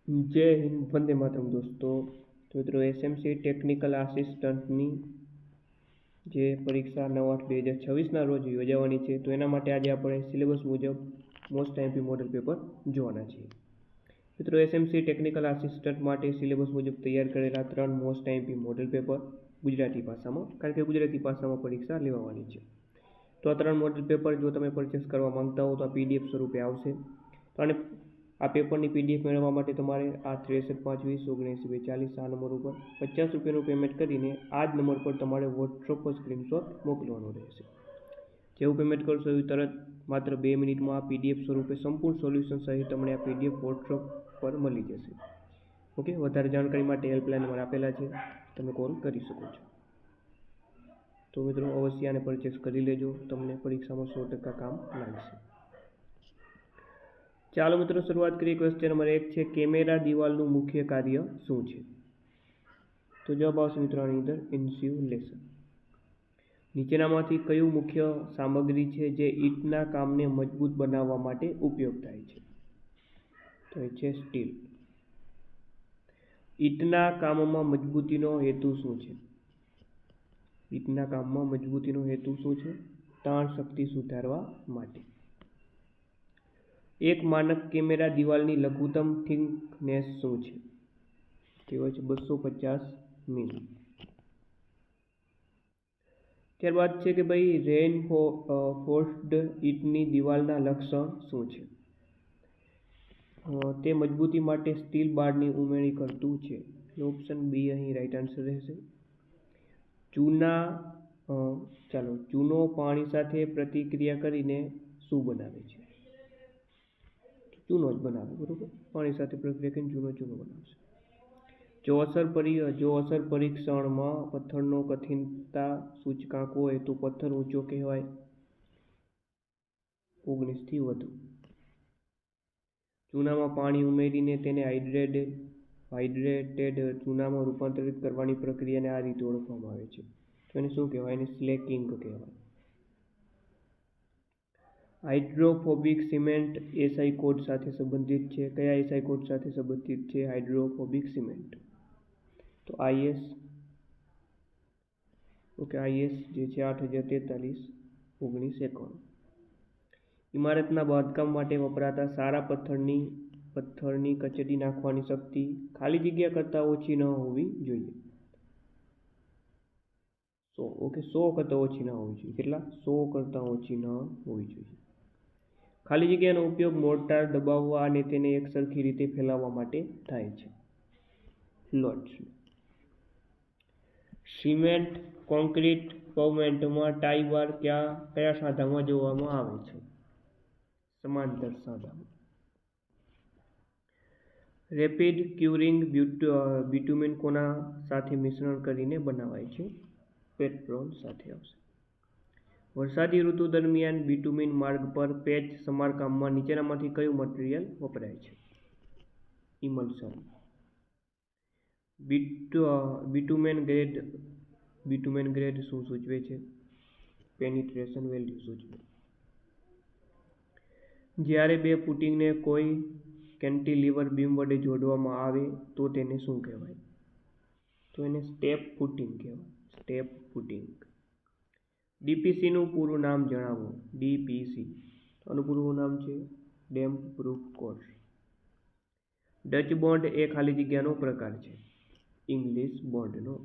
जय हिंद, वंदे मातरम दोस्तों। तो મિત્રો એસએમસી ટેકનિકલ આસિસ્ટન્ટની જે પરીક્ષા 9/8/2026ના રોજ યોજાવાની છે, તો એના માટે આજે આપણે સિલેબસ મુજબ મોસ્ટ આઈએમપી મોડલ પેપર જોવાના છીએ। મિત્રો એસએમસી ટેકનિકલ આસિસ્ટન્ટ માટે સિલેબસ મુજબ તૈયાર કરેલા 3 most IMP model paper Gujarati ભાષામાં, કારણ કે ગુજરાતી ભાષામાં પરીક્ષા લેવાવાની છે। તો આ 3 મોડલ પેપર જો તમે પરચેસ કરવા માંગતા હો તો આ પીડીએફ સ્વરૂપે આવશે। તો અને આ પેપરની પીડીએફ મેળવવા માટે તમારે આ 63 520 79 42 આ નંબર ઉપર 50 રૂપિયાનું પેમેન્ટ કરીને આ જ નંબર પર તમારે વોટ્સઅપ પર સ્ક્રીનશોટ મોકલવાનો રહેશે। જેવું પેમેન્ટ કરશો એવું તરત માત્ર 2 મિનિટમાં આ પીડીએફ સ્વરૂપે સંપૂર્ણ સોલ્યુશન સહિત તમને આ પીડીએફ વોટ્સઅપ પર મળી જશે। ઓકે, વધારે જાણકારી માટે હેલ્પલાઇન નંબર આપેલા છે, તમે કોલ કરી શકો છો। તો મિત્રો અવશ્ય આને પરચેસ કરી લેજો, તમને પરીક્ષામાં 100% કામ લાગશે। ચાલો મિત્રો શરૂઆત કરીએ। ક્વેશ્ચન નંબર 1 છે, કેમેરા દિવાલનું મુખ્ય કાર્ય શું છે? તો જવાબ આવશે મિત્રો આની અંદર ઇન્સ્યુલેશન। નીચેનામાંથી કયું મુખ્ય સામગ્રી છે જે ઈંટના કામને મજબૂત બનાવવા માટે ઉપયોગ થાય છે? તો એ છે સ્ટીલ। ઈંટના કામમાં મજબૂતીનો હેતુ શું છે? ઈંટના કામમાં મજબૂતીનો હેતુ શું છે? તાણ શક્તિ સુધારવા માટે। એક માનક કેમેરા દિવાલની લઘુત્તમ થિકનેસ શું છે? તે હોય છે 250 મીમી। ત્યારબાદ છે કે ભાઈ રેઇનફોર્સ્ડ ઈંટની દિવાલના લક્ષણ શું છે? તે મજબૂતી માટે સ્ટીલ બારની ઉમેરી કરતું છે। ઓપ્શન બી અહીં રાઈટ આન્સર રહેશે। ચૂનો પાણી સાથે પ્રતિક્રિયા કરીને શું બનાવે છે? ચૂનો જ બનાવે, બરોબર। પાણી સાથે પ્રક્રિયા કરીને ચૂનો બનાવશે। જો અસર પરીક્ષણમાં પથ્થરનો કઠિનતા સૂચકાંક હોય તો પથ્થર ઊંચો કહેવાય? 19 થી વધુ। ચૂનામાં પાણી ઉમેરીને તેને હાઇડ્રેટેડ ચૂનામાં રૂપાંતરિત કરવાની પ્રક્રિયાને આ રીતે ઓળખવામાં આવે છે, તો એને શું કહેવાય? એને સ્લેકિંગ કહેવાય। હાઇડ્રોફોબિક સિમેન્ટ એસઆઈ કોડ સાથે સંબંધિત છે? કયા એસઆઈ કોડ સાથે સંબંધિત છે હાઇડ્રોફોબિક સિમેન્ટ? તો આઈએસ, ઓકે, આઈએસ જે છે 8043/1991। ઇમારતના બાંધકામ માટે વપરાતા સારા પથ્થરની કચડી નાખવાની શક્તિ ખાલી જગ્યા કરતાં ઓછી ન હોવી જોઈએ? 100, ઓકે, 100 કરતાં ઓછી ન હોવી જોઈએ। કેટલા? 100 કરતાં ઓછી ન હોવી જોઈએ। ખાલી જગ્યાનો ઉપયોગ મોર્ટાર દબાવવા અને તેને એકસરખી રીતે ફેલાવવા માટે થાય છે। લોડ્સ। સિમેન્ટ કોન્ક્રીટ પવમેન્ટમાં ટાઈ બાર કયા સાંધામાં જોવામાં આવે છે? સમાંતર સાંધામાં। રેપિડ ક્યુરિંગ બિટુમેન કોના સાથે મિશ્રણ કરીને બનાવાય છે? પેટ્રોલ સાથે આવશે। વરસાદી ઋતુ દરમિયાન બિટુમેન માર્ગ પર પેચ સમારકામમાં નીચેનામાંથી કયું મટીરીયલ વપરાય છે? ઇમલ્શન। બિટુમેન ગ્રેડ શું સૂચવે છે? પેનિટ્રેશન વેલ્યુ સૂચવે। જ્યારે બે ફૂટિંગને કોઈ કેન્ટિલીવર બીમ વડે જોડવામાં આવે તો તેને શું કહેવાય? તો એને સ્ટેપ ફૂટિંગ કહેવાય। Step footing. ડીપીસીનું પૂરું નામ જણાવો। ડીપીસી આનું પૂરું નામ છે damp proof course. Dutch bond એ ખાલી જગ્યાનો પ્રકાર છે? ઇંગ્લિશ બોન્ડનો।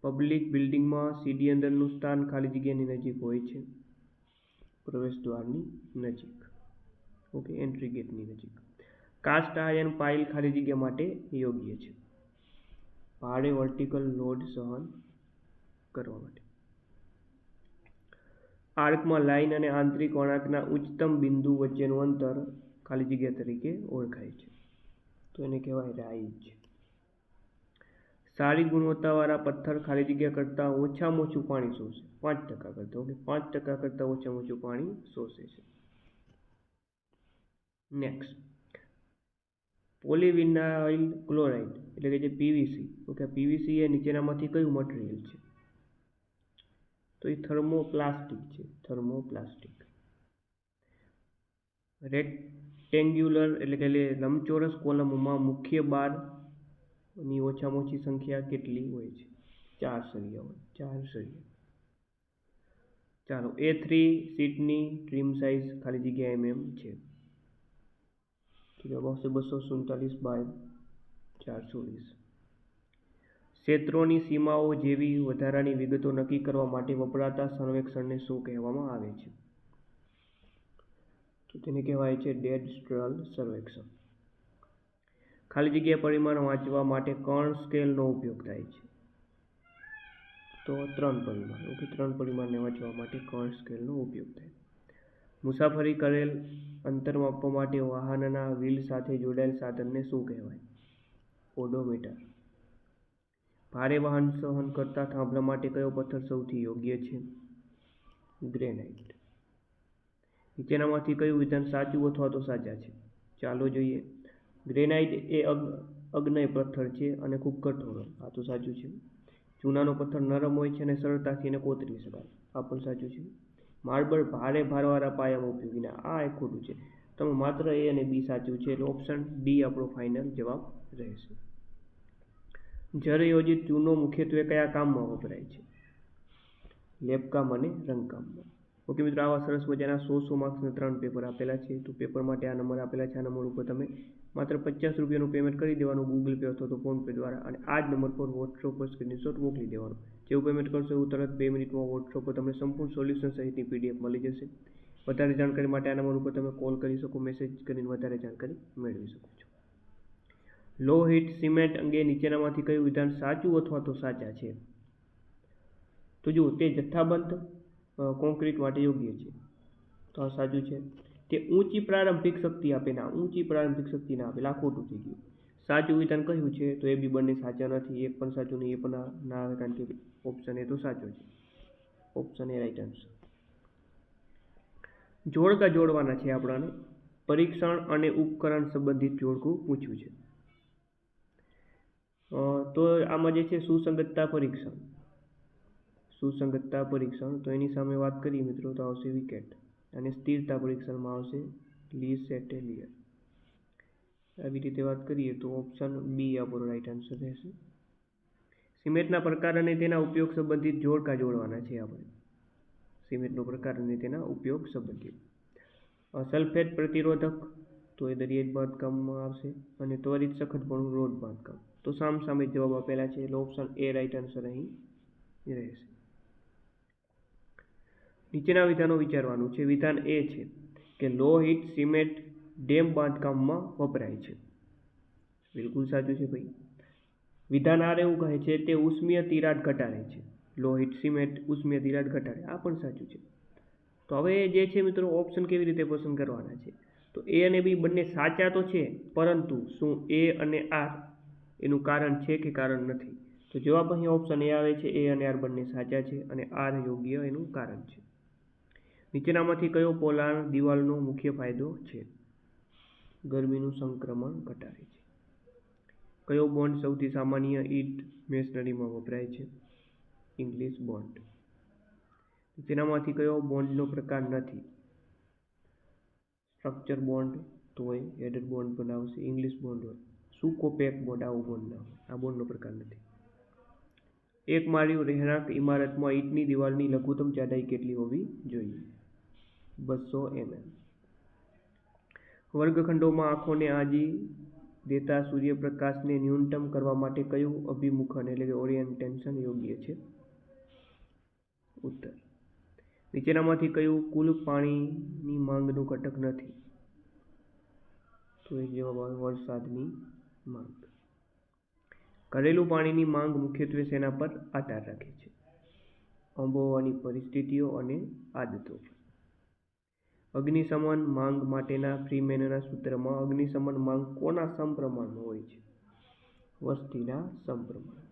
પબ્લિક બિલ્ડિંગમાં સીડી અંદરનું સ્થાન ખાલી જગ્યાની નજીક હોય છે? પ્રવેશ દ્વારની નજીક, ઓકે, એન્ટ્રી ગેટની નજીક। કાસ્ટ આયર્ન પાઇલ ખાલી જગ્યા માટે યોગ્ય છે? ભારે વર્ટિકલ લોડ સહન કરવા માટે। આર્કમાં લાઇન અને આંતરિક વળાંકના ઉચ્ચતમ બિંદુ વચ્ચેનું અંતર ખાલી જગ્યા તરીકે ઓળખાય છે? તો એને કહેવાય રાઇજ। સારી ગુણવત્તાવાળા પથ્થર ખાલી જગ્યા કરતાં ઓછામાં ઓછું પાણી શોષે? 5% કરતાં, ઓકે, 5% કરતાં ઓછામાં ઓછું પાણી શોષે છે। નેક્સ્ટ, પોલીવિનાઇલ ક્લોરાઇડ એટલે કે જે પીવીસી, ઓકે, પીવીસી એ નીચેનામાંથી કયું મટીરીયલ છે? તો એ થર્મોપ્લાસ્ટિક છે। થર્મોપ્લાસ્ટિક। રેક્ટેન્ગ્યુલર એટલે કે લંબચોરસ કોલમમાં મુખ્ય બારની ઓછામાં ઓછી સંખ્યા કેટલી હોય છે? 4 સળિયા હોય, 4 સળિયા. ચાલો, A3 સીટની ટ્રીમ સાઇઝ ખાલી જગ્યા mm છે. તો જવાબ આવશે 247 બાય 420. ક્ષેત્રોની સીમાઓ જેવી વધારાની વિગતો નક્કી કરવા માટે વપરાતા સર્વેક્ષણને શું કહેવામાં આવે છે? તો તેને કહેવાય છે ડેડ સ્ટ્રલ સર્વેક્ષણ. ખાલી જગ્યા પરિમાણ વાંચવા માટે કણ સ્કેલનો ઉપયોગ થાય છે. તો 3 પરિમાણ. ઓકે, 3 પરિમાણને વાંચવા માટે કણ સ્કેલનો ઉપયોગ થાય. મુસાફરી કરેલ અંતર માપવા માટે વાહનના વ્હીલ સાથે જોડાયેલ સાધનને શું કહેવાય? ઓડોમીટર. ભારે વાહન સહન કરતા થાંભલા માટે કયો પથ્થર સૌથી યોગ્ય છે? ગ્રેનાઇટ. નીચેનામાંથી કયું વિધાન સાચું અથવા તો સાચા છે? ચાલો જોઈએ. ગ્રેનાઇટ એ અગ્નેય પથ્થર છે અને ખૂબ કઠોર. આ તો સાચું છે. ચૂનાનો પથ્થર નરમ હોય છે અને સરળતાથી એને કોતરી શકાય. આ પણ સાચું છે. માર્બલ ભારે ભારવાળા પાયામાં ઉપયોગી. આ એક ખોટું છે. તમે માત્ર A અને B સાચું છે, એટલે ઓપ્શન D આપણો ફાઇનલ જવાબ રહેશે. જળયોજિત ચૂનો મુખ્યત્વે કયા કામમાં વપરાય છે? લેપકામ અને રંગકામમાં. ઓકે મિત્રો, આવા સરસ મજાના 100 માર્ક્સના 3 પેપર આપેલા છે. તો પેપર માટે આ નંબર આપેલા છે. આ નંબર ઉપર તમે માત્ર 50 રૂપિયાનું પેમેન્ટ કરી દેવાનું ગૂગલ પે અથવા તો ફોન પે દ્વારા, અને આ જ નંબર પર વોટ્સઅપ પર સ્ક્રીનશોટ મોકલી દેવાનું. જેવું પેમેન્ટ કરશો એવું તરત 2 મિનિટમાં વોટ્સઅપ પર તમને સંપૂર્ણ સોલ્યુશન સહિતની PDF મળી જશે. વધારે જાણકારી માટે આ નંબર ઉપર તમે કોલ કરી શકો, મેસેજ કરીને વધારે જાણકારી મેળવી શકો છો. લો હીટ સિમેન્ટ અંગે નીચેનામાંથી કયું વિધાન સાચું અથવા તો સાચા છે? તો જુઓ, તે જથ્થાબંધ કોન્ક્રીટ માટે યોગ્ય છે. તો આ સાચું છે. તે ઊંચી પ્રારંભિક શક્તિ આપે. ના, ઊંચી પ્રારંભિક શક્તિ ના આપે. આ ખોટું થઈ ગયું. સાચું વિધાન કયું છે? તો એ બી બંને સાચા નથી. એક પણ સાચું નહીં, એ પણ ના આવે, કારણ કે ઓપ્શન એ તો સાચો છે. Option A right answer. જોડકા જોડવાના છે આપણાને. પરીક્ષણ અને ઉપકરણ સંબંધિત જોડકું પૂછ્યું છે. તો આમાં જે છે સુસંગતતા પરીક્ષણ. સુસંગતતા પરીક્ષણ, તો એની સામે વાત કરીએ મિત્રો તો આવશે વિકેટ. અને સ્થિરતા પરીક્ષણમાં આવશે લી સેટેલિયર. આવી રીતે વાત કરીએ તો ઓપ્શન બી આપણો રાઈટ આન્સર રહેશે. સિમેન્ટના પ્રકાર અને તેના ઉપયોગ સંબંધિત જોડકા જોડવાના છે આપણે. સિમેન્ટનો પ્રકાર અને તેના ઉપયોગ સંબંધિત. સલ્ફેટ પ્રતિરોધક, તો એ દરિયાઈ બાંધકામમાં આવશે. અને ત્વરિત સખતપણું રોડ બાંધકામ. તો સામે જવાબ આપેલા છે, એટલે ઓપ્શન એ રાઈટ આન્સર અહીં રહેશે. નીચેના વિધાનો વિચારવાનું છે. વિધાન એ છે કે લો હીટ સિમેન્ટ ડેમ બાંધકામમાં વપરાય છે. બિલકુલ સાચું છે ભાઈ. વિધાન આર એવું કહે છે તે ઉષ્મીય તિરાડ ઘટાડે છે. લો હીટ સિમેન્ટ ઉષ્મીય તિરાડ ઘટાડે. આ પણ સાચું છે. તો હવે જે છે મિત્રો, ઓપ્શન કેવી રીતે પસંદ કરવાના છે? તો એ અને બી બંને સાચા તો છે, પરંતુ શું એ અને આર એનું કારણ છે કે કારણ નથી? તો જવાબ અહીં ઓપ્શન એ આવે છે. એ અને આર બંને સાચા છે અને આર યોગ્ય એનું કારણ છે. નીચેનામાંથી કયો પોલાણ દિવાલનો મુખ્ય ફાયદો છે? ગરમીનું સંક્રમણ ઘટાડે છે. કયો બોન્ડ સૌથી સામાન્ય ઈંટ મેસનરીમાં વપરાય છે? English bond. નીચેનામાંથી કયો બોન્ડનો પ્રકાર નથી? સ્ટ્રક્ચર બોન્ડ તો હોય, હેડર બોન્ડ પણ આવશે, ઇંગ્લિશ બોન્ડ હોય. સૂકો પેક બોન્ડ, આવો બોન્ડ ના હોય. આ બોન્ડનો પ્રકાર નથી. એક માળિયું રહેણાંક ઇમારતમાં ઈંટની દિવાલની લઘુત્તમ જાડાઈ કેટલી હોવી જોઈએ? 200 mm. વર્ગખંડોમાં આંખોને આજી દેતા સૂર્યપ્રકાશને ન્યૂનતમ કરવા માટે કયું અભિમુખન એટલે કે ઓરિએન્ટેશન યોગ્ય છે? ઉત્તર. નીચેનામાંથી કયું કુલ પાણીની માંગનું ઘટક નથી? તો એ જવાબ આવે વરસાદની માંગ. ઘરેલું પાણીની માંગ મુખ્યત્વે શેના પર આધાર રાખે છે? આબોહવાની પરિસ્થિતિઓ અને આદતો પર. અગ્નિશમન માંગ માટેના ફ્રીમેનના સૂત્રમાં અગ્નિશમન માંગ કોના સમપ્રમાણમાં હોય છે? વસ્તીના સમપ્રમાણ.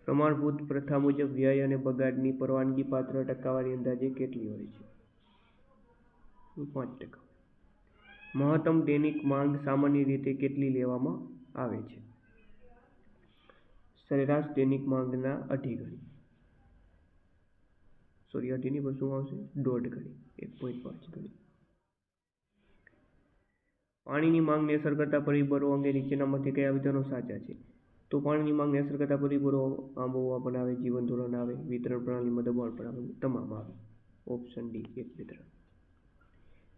પ્રમાણભૂત પ્રથા મુજબ વ્યય અને બગાડની પરવાનગી પાત્ર ટકાવારી અંદાજે કેટલી હોય છે? 5%. મહત્તમ દૈનિક માંગ સામાન્ય રીતે કેટલી લેવામાં આવે છે? સરેરાશ દૈનિક માંગના 2.5 ગણી. સોરી, 2.5 નહીં, પણ શું આવશે? 1.5 ગણી, 1.5 ગણી. પાણીની માંગને અસર કરતા પરિબળો અંગે નીચેનામાંથી કયા વિધાનો સાચા છે? તો પાણીની માંગને અસર કરતા પરિબળો આબોહવા પણ આવે, જીવન ધોરણ આવે, વિતરણ પ્રણાલીમાં દબાણ પણ આવે, તમામ આવે. Option D 1, 2, 3.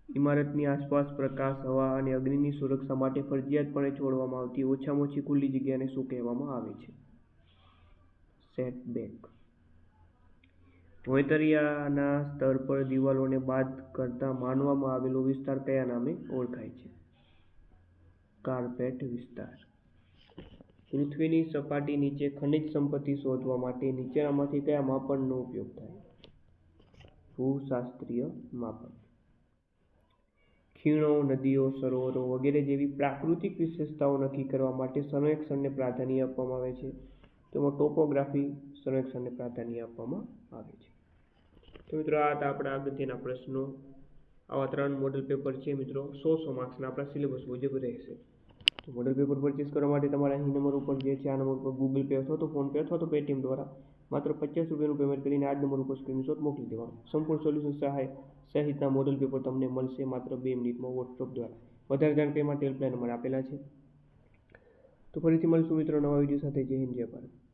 ઇમારતની આસપાસ પ્રકાશ, હવા અને અગ્નિની સુરક્ષા માટે ફરજિયાતપણે છોડવામાં આવતી ઓછામાં ઓછી ખુલ્લી જગ્યાને શું કહેવામાં આવે છે? સેટબેક. ભોંયતળિયાના સ્તર પર દિવાલોને બાદ કરતા માનવામાં આવેલો વિસ્તાર કયા નામે ઓળખાય છે? કાર્પેટ વિસ્તાર. પૃથ્વીની સપાટી નીચે ખનિજ સંપત્તિ શોધવા માટે નીચેનામાંથી કયા માપનનો ઉપયોગ થાય? ભૂશાસ્ત્રીય માપન. ખીણો, નદીઓ, સરોવરો વગેરે જેવી પ્રાકૃતિક વિશેષતાઓ નક્કી કરવા માટે સર્વેક્ષણને પ્રાધાન્ય આપવામાં આવે છે. તેમાં ટોપોગ્રાફી સર્વેક્ષણને પ્રાધાન્ય આપવામાં આવે છે. તો મિત્રો આ હતા આપણા અગત્યના પ્રશ્નો. આવા 3 મોડલ પેપર છે મિત્રો, 100 માર્ક્સના આપણા સિલેબસ મુજબ રહેશે. તો મોડલ પેપર પરચેસ કરવા માટે તમારે અહીં નંબર ઉપર જે છે આ નંબર ઉપર ગૂગલ પે અથવા તો ફોનપે અથવા તો પેટીએમ દ્વારા માત્ર 50 રૂપિયાનું પેમેન્ટ કરીને આ જ નંબર ઉપર સ્ક્રીનશોટ મોકલી દેવાનો. સંપૂર્ણ સોલ્યુશન સહાય સહિતના મોડલ પેપર તમને મળશે માત્ર 2 મિનિટમાં વોટ્સઅપ દ્વારા. વધારે જાણકારી માટે હેલ્પલાઇન નંબર આપેલા છે. તો ફરીથી મળીશું મિત્રો નવા વિડીયો સાથે. જય હિન્દ, જય ભારત.